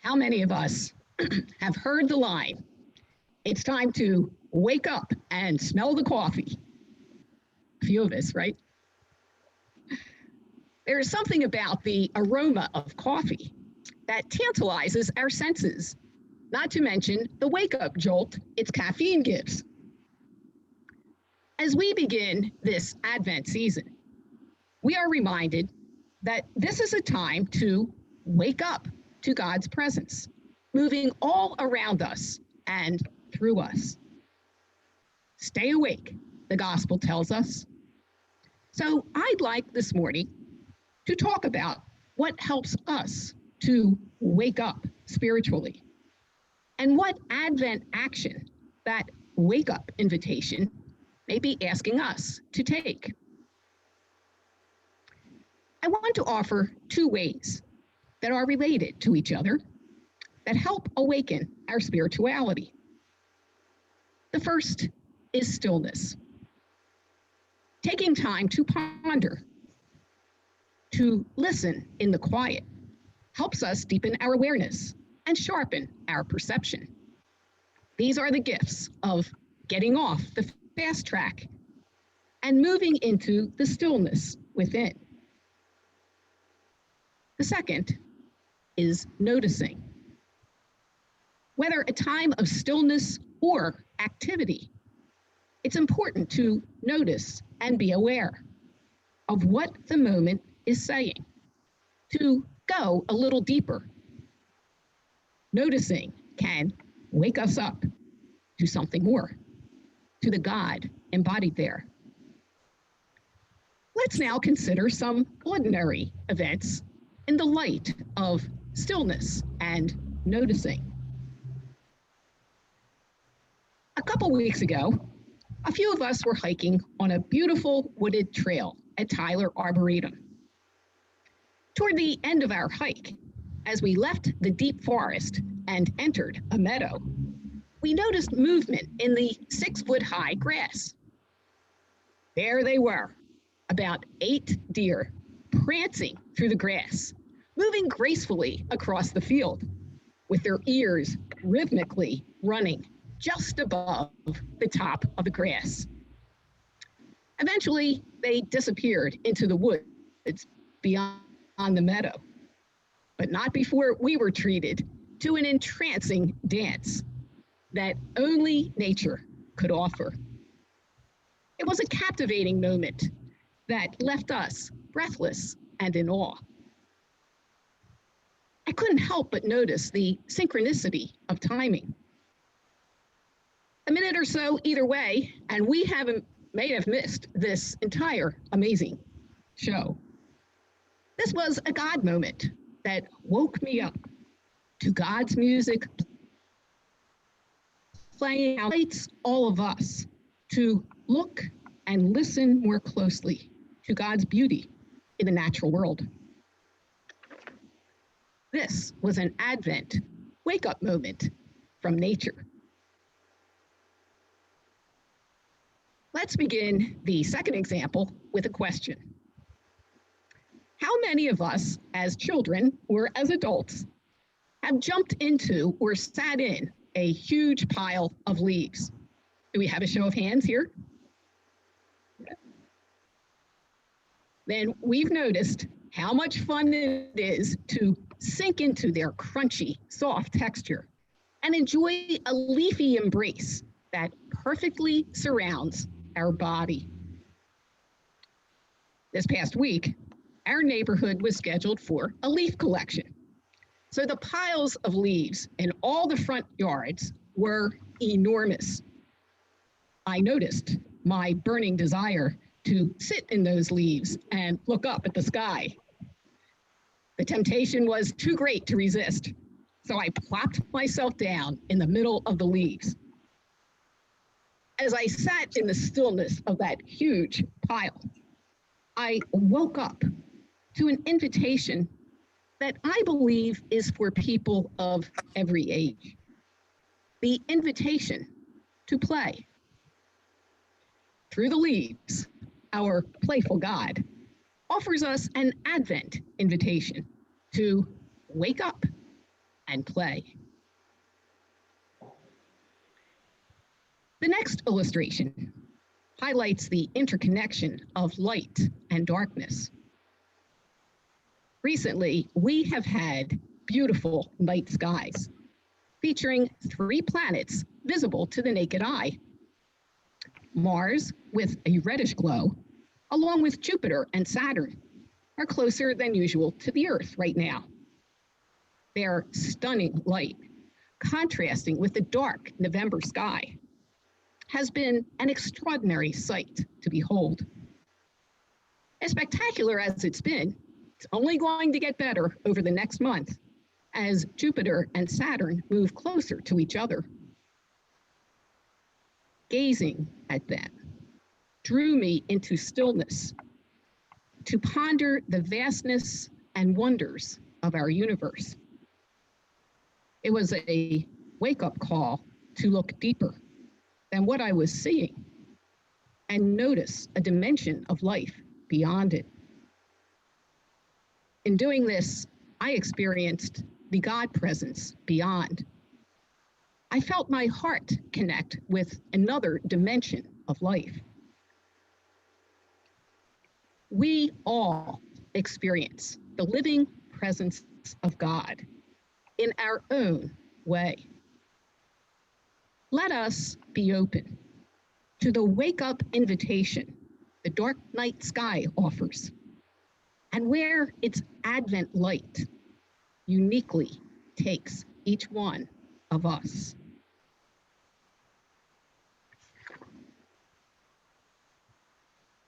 How many of us have heard the line, it's time to wake up and smell the coffee? A few of us, right? There is something about the aroma of coffee that tantalizes our senses, not to mention the wake-up jolt its caffeine gives. As we begin this Advent season, we are reminded that this is a time to wake up to God's presence, moving all around us and through us. Stay awake, the gospel tells us. So I'd like this morning to talk about what helps us to wake up spiritually and what Advent action that wake up invitation may be asking us to take. I want to offer two ways that are related to each other that help awaken our spirituality. The first is stillness. Taking time to ponder, to listen in the quiet, helps us deepen our awareness and sharpen our perception. These are the gifts of getting off the fast track and moving into the stillness within. The second is noticing. Whether a time of stillness or activity, it's important to notice and be aware of what the moment is saying, to go a little deeper. Noticing can wake us up to something more, to the God embodied there. Let's now consider some ordinary events in the light of stillness and noticing. A couple weeks ago, a few of us were hiking on a beautiful wooded trail at Tyler Arboretum. Toward the end of our hike, as we left the deep forest and entered a meadow, we noticed movement in the 6-foot-high grass. There they were, about 8 deer, prancing through the grass, moving gracefully across the field, with their ears rhythmically running just above the top of the grass. Eventually, they disappeared into the woods beyond the meadow, but not before we were treated to an entrancing dance that only nature could offer. It was a captivating moment that left us breathless and in awe. I couldn't help but notice the synchronicity of timing. A minute or so either way, and we may have missed this entire amazing show. This was a God moment that woke me up to God's music playing out, invites all of us to look and listen more closely to God's beauty in the natural world. This was an Advent wake-up moment from nature. Let's begin the second example with a question. How many of us as children or as adults have jumped into or sat in a huge pile of leaves? Do we have a show of hands here? Then we've noticed how much fun it is to sink into their crunchy, soft texture and enjoy a leafy embrace that perfectly surrounds our body. This past week, our neighborhood was scheduled for a leaf collection. So the piles of leaves in all the front yards were enormous. I noticed my burning desire to sit in those leaves and look up at the sky. The temptation was too great to resist, so I plopped myself down in the middle of the leaves. As I sat in the stillness of that huge pile, I woke up to an invitation that I believe is for people of every age. The invitation to play. Through the leaves, our playful God offers us an Advent invitation to wake up and play. The next illustration highlights the interconnection of light and darkness. Recently, we have had beautiful night skies featuring 3 planets visible to the naked eye. Mars, with a reddish glow, along with Jupiter and Saturn, are closer than usual to the Earth right now. Their stunning light, contrasting with the dark November sky, has been an extraordinary sight to behold. As spectacular as it's been, it's only going to get better over the next month as Jupiter and Saturn move closer to each other. Gazing at them drew me into stillness to ponder the vastness and wonders of our universe. It was a wake-up call to look deeper than what I was seeing and notice a dimension of life beyond it. In doing this, I experienced the God presence beyond. I felt my heart connect with another dimension of life. We all experience the living presence of God in our own way. Let us be open to the wake-up invitation the dark night sky offers, and where its Advent light uniquely takes each one of us.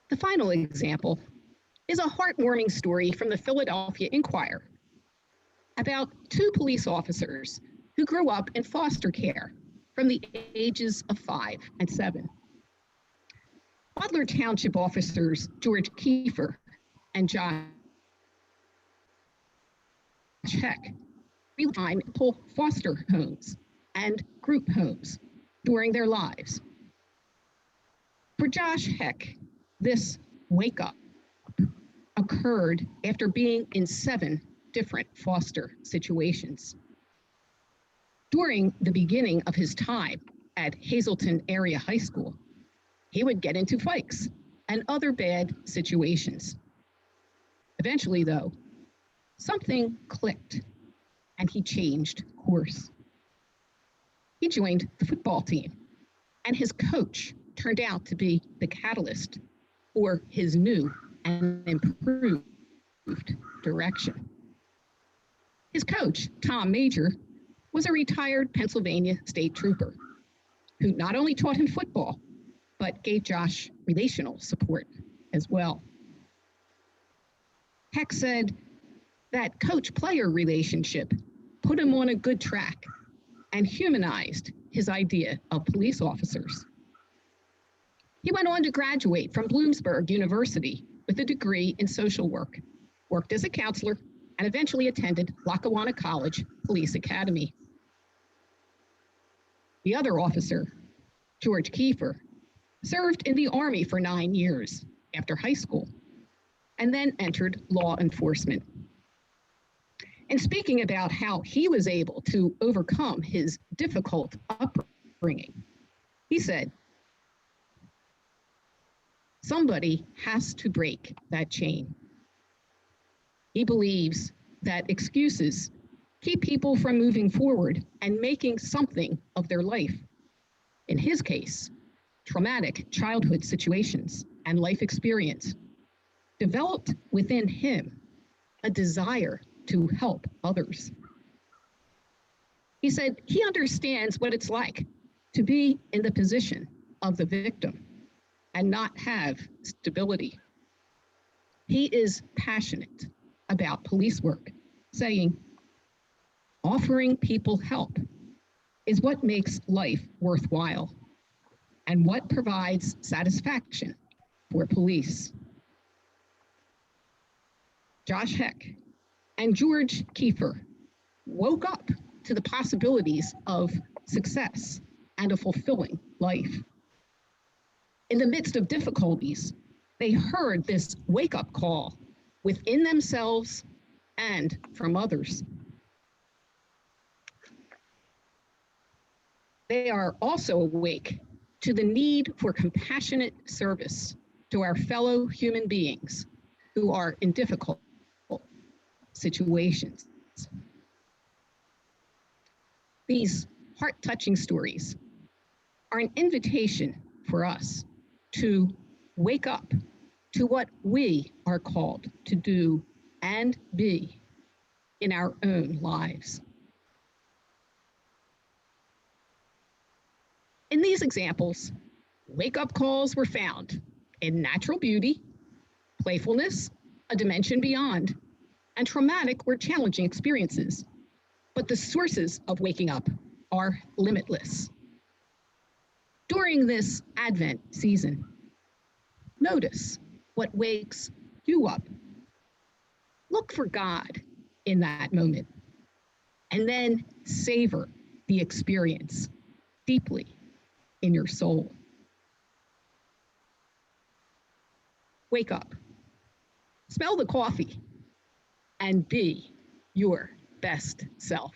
The final example is a heartwarming story from the Philadelphia Inquirer about 2 police officers who grew up in foster care from the ages of 5 and 7. Butler Township officers George Kiefer and Josh Heck real-time foster homes and group homes during their lives. For Josh Heck, this wake-up occurred after being in 7 different foster situations. During the beginning of his time at Hazleton Area High School, he would get into fights and other bad situations. Eventually, though, something clicked and he changed course. He joined the football team, and his coach turned out to be the catalyst for his new and improved direction. His coach, Tom Major, was a retired Pennsylvania state trooper who not only taught him football, but gave Josh relational support as well. Heck said that coach-player relationship put him on a good track and humanized his idea of police officers. He went on to graduate from Bloomsburg University with a degree in social work, worked as a counselor, and eventually attended Lackawanna College Police Academy. The other officer, George Kiefer, served in the Army for 9 years after high school, and then entered law enforcement. And speaking about how he was able to overcome his difficult upbringing, he said, "Somebody has to break that chain." He believes that excuses keep people from moving forward and making something of their life. In his case, traumatic childhood situations and life experience developed within him a desire to help others. He said he understands what it's like to be in the position of the victim and not have stability. He is passionate about police work, saying, offering people help is what makes life worthwhile and what provides satisfaction for police. Josh Heck and George Kiefer woke up to the possibilities of success and a fulfilling life. In the midst of difficulties, they heard this wake-up call within themselves and from others. They are also awake to the need for compassionate service to our fellow human beings who are in difficult situations. These heart-touching stories are an invitation for us to wake up to what we are called to do and be in our own lives. In these examples, wake-up calls were found in natural beauty, playfulness, a dimension beyond, and traumatic or challenging experiences. But the sources of waking up are limitless. During this Advent season, notice what wakes you up. Look for God in that moment, and then savor the experience deeply in your soul. Wake up, smell the coffee, and be your best self.